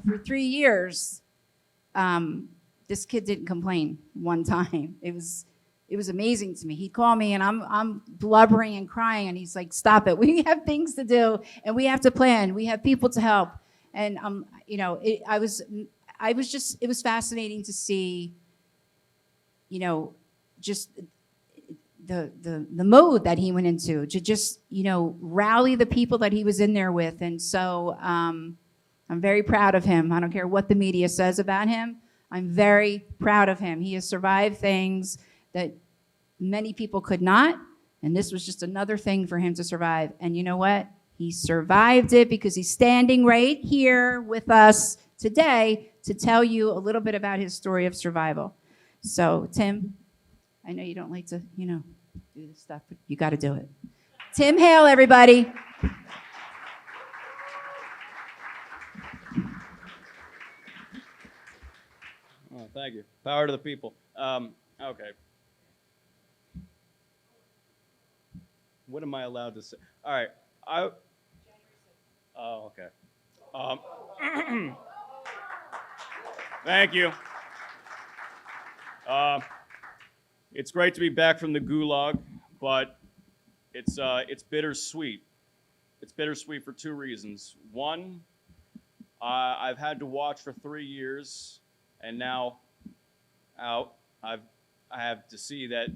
for 3 years, this kid didn't complain one time. It was amazing to me. He'd call me and I'm blubbering and crying, and he's like, "Stop it. We have things to do and we have to plan. We have people to help." And it was fascinating to see, just the mode that he went into to just, rally the people that he was in there with. And so I'm very proud of him. I don't care what the media says about him. I'm very proud of him. He has survived things that many people could not. And this was just another thing for him to survive. And you know what? He survived it because he's standing right here with us today to tell you a little bit about his story of survival. So, Tim, I know you don't like to, do this stuff, but you got to do it. Tim Hale, everybody. Oh, thank you. Power to the people. Okay. What am I allowed to say? All right. Oh, okay. Thank you. It's great to be back from the gulag, but it's bittersweet. It's bittersweet for two reasons. One, I've had to watch for 3 years, and now out, I have to see that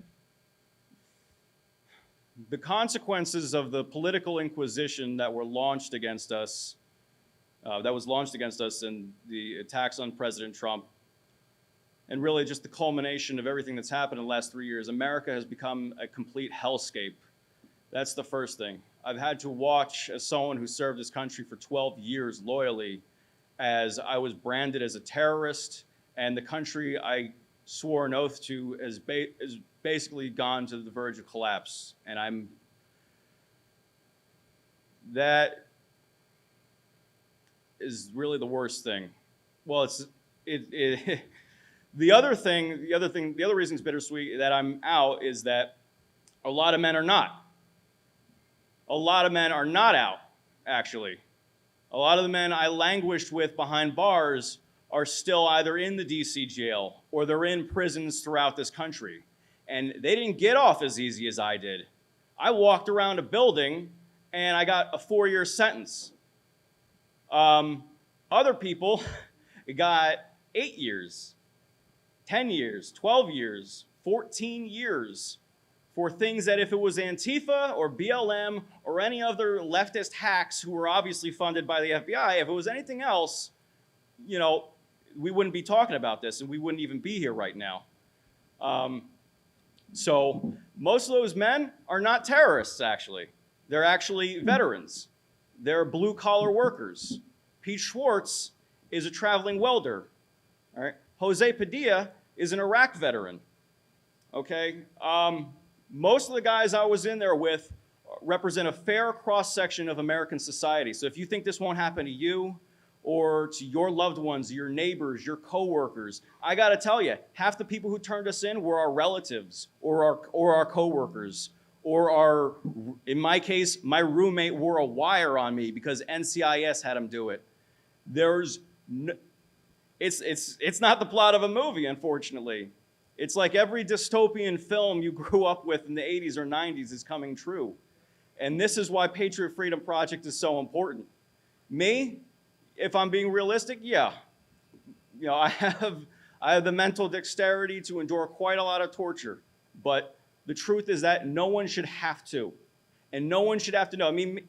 the consequences of the political inquisition that were launched against us, in the attacks on President Trump, and really just the culmination of everything that's happened in the last 3 years, America has become a complete hellscape. That's the first thing. I've had to watch, as someone who served this country for 12 years loyally, as I was branded as a terrorist, and the country I swore an oath to has basically gone to the verge of collapse. And that is really the worst thing. Well, the other reason it's bittersweet that I'm out is that a lot of men are not. A lot of men are not out, actually. A lot of the men I languished with behind bars are still either in the DC jail or they're in prisons throughout this country. And they didn't get off as easy as I did. I walked around a building and I got a 4-year sentence. Other people got 8 years, 10 years, 12 years, 14 years for things that if it was Antifa or BLM or any other leftist hacks who were obviously funded by the FBI, if it was anything else, we wouldn't be talking about this and we wouldn't even be here right now. So most of those men are not terrorists, actually. They're actually veterans. They're blue-collar workers. Pete Schwartz is a traveling welder. All right? Jose Padilla is an Iraq veteran. Okay? Most of the guys I was in there with represent a fair cross-section of American society. So if you think this won't happen to you or to your loved ones, your neighbors, your coworkers, I gotta tell you, half the people who turned us in were our relatives or our coworkers or in my case, my roommate wore a wire on me because NCIS had him do it. It's not the plot of a movie, unfortunately. It's like every dystopian film you grew up with in the 80s or 90s is coming true. And this is why Patriot Freedom Project is so important. Me, if I'm being realistic, yeah. I have the mental dexterity to endure quite a lot of torture. But the truth is that no one should have to. And no one should have to know. I mean,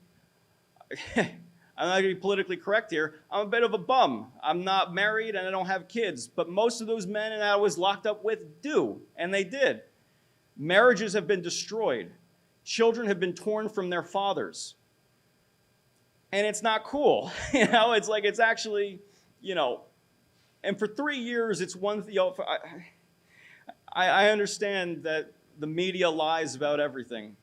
I'm not going to be politically correct here. I'm a bit of a bum. I'm not married and I don't have kids. But most of those men that I was locked up with do. And they did. Marriages have been destroyed. Children have been torn from their fathers. And it's not cool. It's like it's actually, and for 3 years, it's one, I understand that the media lies about everything.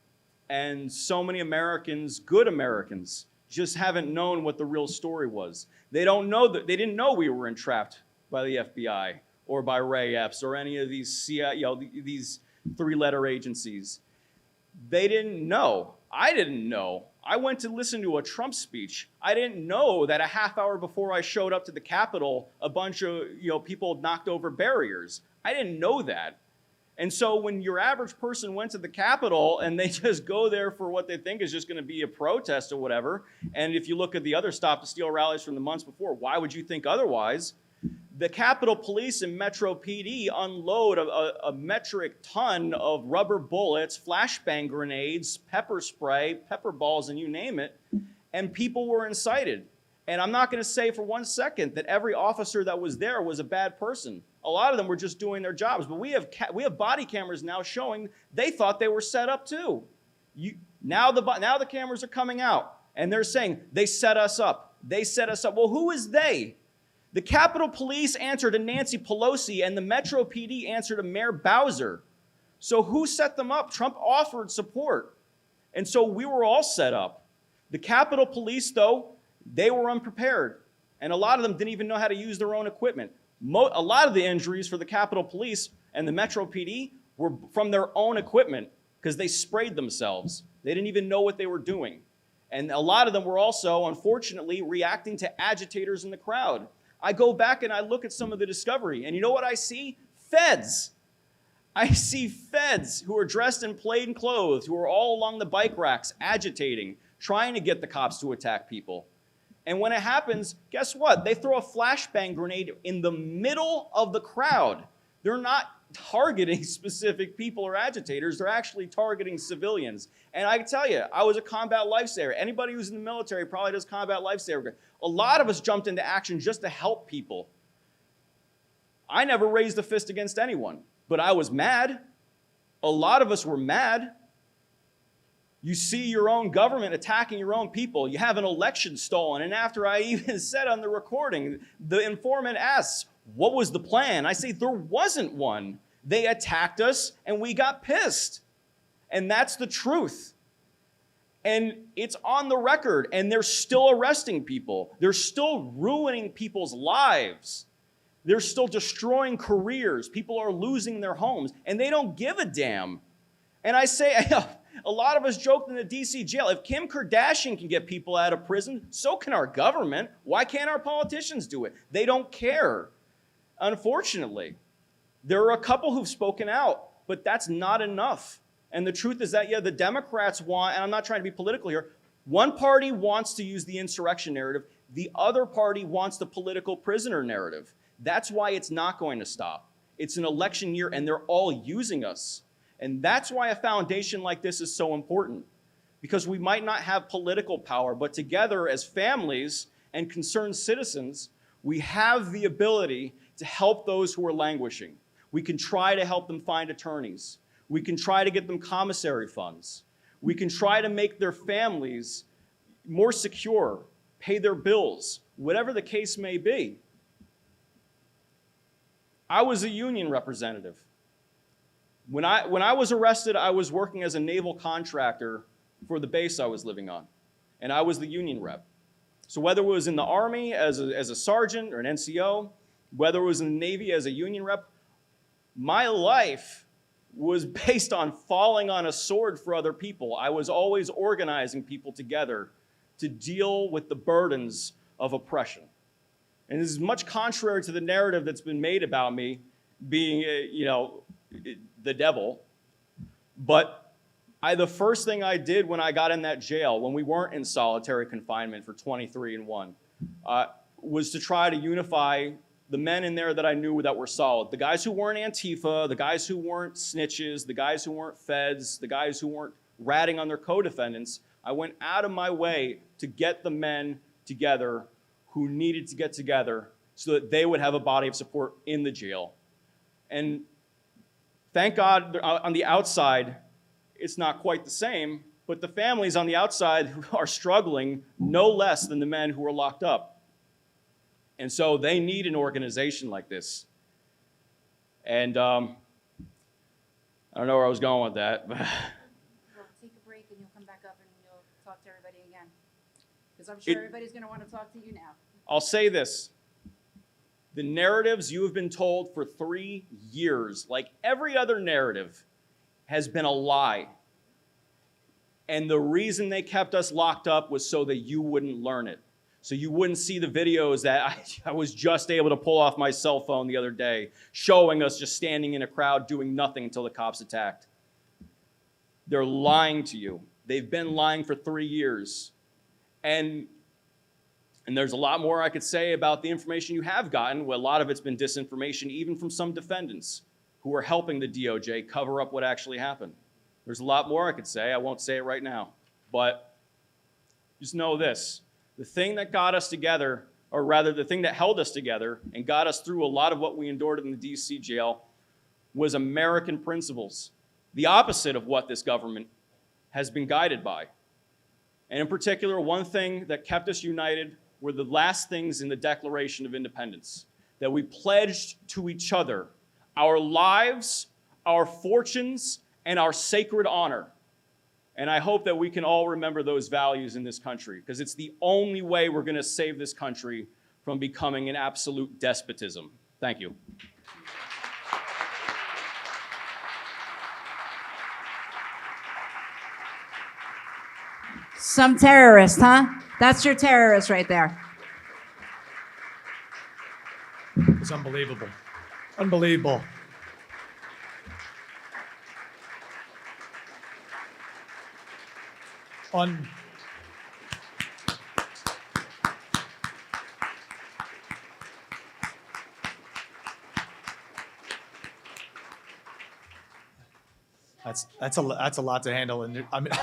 And so many Americans, good Americans, just haven't known what the real story was. They didn't know we were entrapped by the FBI or by Ray Epps or any of these these three-letter agencies. They didn't know. I didn't know. I went to listen to a Trump speech. I didn't know that a half hour before I showed up to the Capitol, a bunch of people knocked over barriers. I didn't know that. And so when your average person went to the Capitol and they just go there for what they think is just going to be a protest or whatever, and if you look at the other Stop the Steal rallies from the months before, why would you think otherwise? The Capitol Police and Metro PD unload a metric ton of rubber bullets, flashbang grenades, pepper spray, pepper balls, and you name it, and people were incited. And I'm not going to say for 1 second that every officer that was there was a bad person. A lot of them were just doing their jobs, but we have body cameras now showing they thought they were set up too. Now the cameras are coming out, and they're saying they set us up. They set us up. Well, who is they? The Capitol Police answered to Nancy Pelosi, and the Metro PD answered to Mayor Bowser. So who set them up? Trump offered support, and so we were all set up. The Capitol Police, though, they were unprepared, and a lot of them didn't even know how to use their own equipment. A lot of the injuries for the Capitol Police and the Metro PD were from their own equipment because they sprayed themselves. They didn't even know what they were doing. And a lot of them were also, unfortunately, reacting to agitators in the crowd. I go back and I look at some of the discovery, and you know what I see? Feds. I see feds who are dressed in plain clothes, who are all along the bike racks, agitating, trying to get the cops to attack people. And when it happens, guess what? They throw a flashbang grenade in the middle of the crowd. They're not targeting specific people or agitators. They're actually targeting civilians. And I can tell you, I was a combat lifesaver. Anybody who's in the military probably does combat lifesaver. A lot of us jumped into action just to help people. I never raised a fist against anyone, but I was mad. A lot of us were mad. You see your own government attacking your own people. You have an election stolen. And after I even said on the recording, the informant asks, what was the plan? I say, there wasn't one. They attacked us and we got pissed. And that's the truth. And it's on the record, and they're still arresting people. They're still ruining people's lives. They're still destroying careers. People are losing their homes, and they don't give a damn. And I say, a lot of us joked in the DC jail, if Kim Kardashian can get people out of prison, so can our government. Why can't our politicians do it? They don't care. Unfortunately, there are a couple who've spoken out, but that's not enough. And the truth is that, yeah, the Democrats want, and I'm not trying to be political here, one party wants to use the insurrection narrative. The other party wants the political prisoner narrative. That's why it's not going to stop. It's an election year, and they're all using us. And that's why a foundation like this is so important, because we might not have political power, but together as families and concerned citizens, we have the ability to help those who are languishing. We can try to help them find attorneys. We can try to get them commissary funds. We can try to make their families more secure, pay their bills, whatever the case may be. I was a union representative. When I was arrested, I was working as a naval contractor for the base I was living on, and I was the union rep. So whether it was in the Army as a sergeant or an NCO, whether it was in the Navy as a union rep, my life was based on falling on a sword for other people. I was always organizing people together to deal with the burdens of oppression. And this is much contrary to the narrative that's been made about me being, the devil. But the first thing I did when I got in that jail, when we weren't in solitary confinement for 23-1, was to try to unify the men in there that I knew that were solid. The guys who weren't Antifa, the guys who weren't snitches, the guys who weren't feds, the guys who weren't ratting on their co-defendants. I went out of my way to get the men together who needed to get together so that they would have a body of support in the jail. And thank God on the outside, it's not quite the same, but the families on the outside who are struggling no less than the men who are locked up. And so they need an organization like this. And I don't know where I was going with that. We'll take a break and you'll come back up and you'll talk to everybody again. Because I'm sure everybody's going to want to talk to you now. I'll say this. The narratives you have been told for 3 years, like every other narrative, has been a lie. And the reason they kept us locked up was so that you wouldn't learn it. So you wouldn't see the videos that I was just able to pull off my cell phone the other day, showing us just standing in a crowd doing nothing until the cops attacked. They're lying to you. They've been lying for 3 years. And there's a lot more I could say about the information you have gotten. Well, a lot of it's been disinformation, even from some defendants who are helping the DOJ cover up what actually happened. There's a lot more I could say. I won't say it right now. But just know this. The thing that got us together, or rather the thing that held us together and got us through a lot of what we endured in the DC jail, was American principles. The opposite of what this government has been guided by. And in particular, one thing that kept us united were the last things in the Declaration of Independence, that we pledged to each other our lives, our fortunes, and our sacred honor. And I hope that we can all remember those values in this country, because it's the only way we're going to save this country from becoming an absolute despotism. Thank you. Some terrorist, huh? That's your terrorist right there. It's unbelievable. Unbelievable. That's a lot to handle, and I mean,